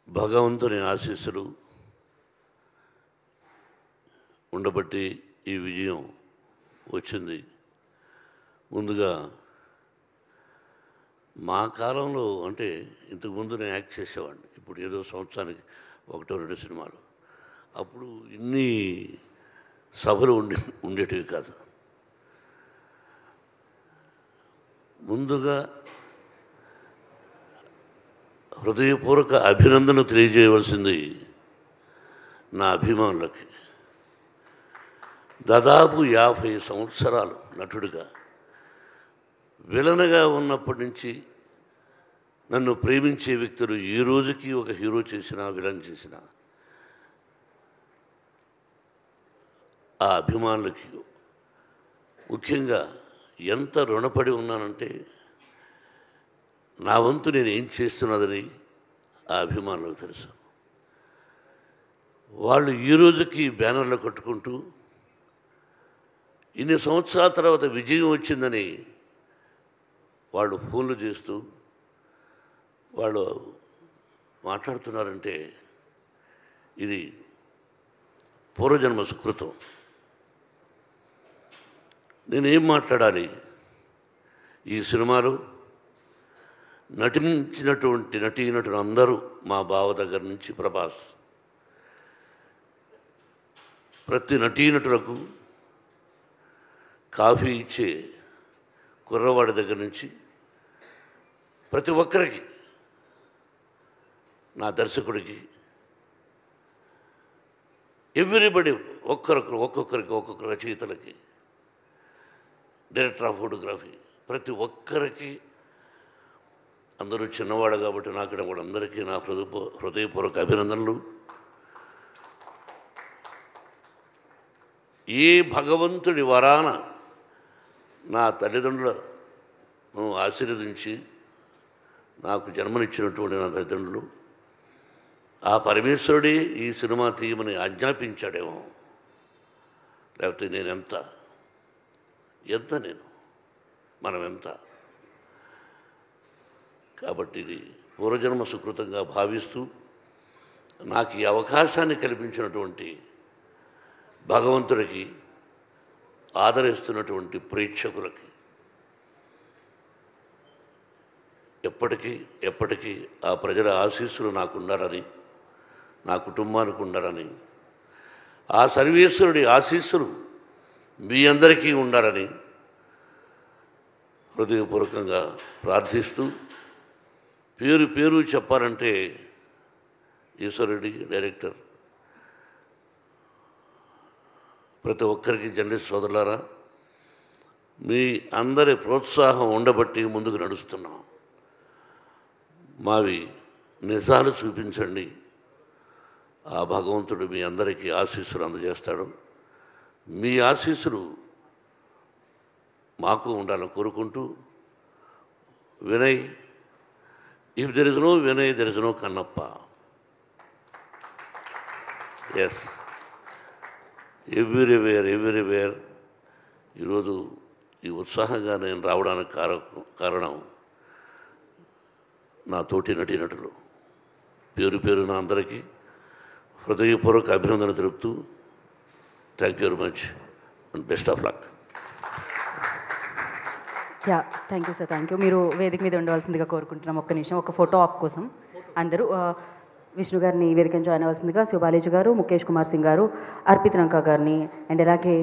భగవంతుని ఆశీస్సులు ఉండబట్టి ఈ విజయం వచ్చింది. ముందుగా మా కాలంలో అంటే ఇంతకుముందు నేను యాక్ట్ చేసేవాడిని. ఇప్పుడు ఏదో సంవత్సరానికి 1-2 సినిమాలు. అప్పుడు ఇన్ని సభలు ఉండేటివి కాదు. ముందుగా హృదయపూర్వక అభినందన తెలియజేయవలసింది నా అభిమానులకి. దాదాపు 50 సంవత్సరాలు నటుడిగా, విలన్గా ఉన్నప్పటి నుంచి నన్ను ప్రేమించే వ్యక్తులు ఈ రోజుకి ఒక హీరో చేసినా విలన్ చేసినా ఆ అభిమానులకి ముఖ్యంగా ఎంత రుణపడి ఉన్నానంటే, నా వంతు నేను ఏం చేస్తున్నదని ఆ అభిమానులకు తెలుసు. వాళ్ళు ఈ రోజుకి బ్యానర్లు కట్టుకుంటూ ఇన్ని సంవత్సరాల తర్వాత విజయం వచ్చిందని వాళ్ళు ఫోన్లు చేస్తూ వాళ్ళు మాట్లాడుతున్నారంటే ఇది పూర్వజన్మ సుకృతం. నేనేం మాట్లాడాలి? ఈ సినిమాలో నటించినటువంటి నటీనటులు అందరూ, మా బావ దగ్గర నుంచి ప్రభాస్, ప్రతి నటీనటులకు కాఫీ ఇచ్చే కుర్రవాడి దగ్గర నుంచి ప్రతి ఒక్కరికి, నా దర్శకుడికి, ఎవ్రీబడి, ఒక్కొక్కరికి ఒక్కొక్క రచయితలకి, డైరెక్టర్ ఆఫ్ ఫోటోగ్రఫీ, ప్రతి ఒక్కరికి, అందరూ చిన్నవాడు కాబట్టి నాకు కూడా అందరికీ నా హృదయపూర్వక అభినందనలు. ఏ భగవంతుడి వరాన నా తల్లిదండ్రులను ఆశీర్వదించి నాకు జన్మనిచ్చినటువంటి నా తల్లిదండ్రులు, ఆ పరమేశ్వరుడే ఈ సినిమా తీయమని ఆజ్ఞాపించాడేమో, లేకపోతే నేను ఎంత మనం ఎంత. కాబట్టి ఇది పూర్వజన్మ సుకృతంగా భావిస్తూ నాకు ఈ అవకాశాన్ని కల్పించినటువంటి భగవంతుడికి, ఆదరిస్తున్నటువంటి ప్రేక్షకులకి ఎప్పటికీ ఆ ప్రజల ఆశీస్సులు నాకు ఉండాలని, నా కుటుంబానికి ఉండాలని, ఆ సర్వేశ్వరుడి ఆశీస్సులు మీ అందరికీ ఉండాలని హృదయపూర్వకంగా ప్రార్థిస్తూ, పేరు చెప్పాలంటే ఈశ్వరుడి డైరెక్టర్, ప్రతి ఒక్కరికి జర్నలిస్ట్ సోదరులారా, మీ అందరి ప్రోత్సాహం ఉండబట్టి ముందుకు నడుస్తున్నాం. మావి నిజాలు చూపించండి, ఆ భగవంతుడు మీ అందరికీ ఆశీస్సులు అందజేస్తాడు. మీ ఆశీస్సులు మాకు ఉండాలని కోరుకుంటూ, Vinay, if there is no Vinay there is no Kannappa. Yes, everywhere. ఈరోజు ఈ ఉత్సాహంగా నేను రావడానికి కారణం నా తోటి నటీనటులు. పేరున అందరికీ హృదయపూర్వక అభినందన తెలుపుతూ, thank you very much and best of luck. Thank you sir, thank you. మీరు వేదిక మీద ఉండవలసిందిగా కోరుకుంటున్నాం. ఒక్క నిమిషం, ఒక ఫోటో ఆప్ కోసం అందరూ విష్ణు గారిని వేదికను జాయిన్ అవ్వాల్సిందిగా శివబాలేజీ గారు, ముఖేష్ కుమార్ సింగ్ గారు, అర్పిత్ రంకా గారిని, అండ్ అలాగే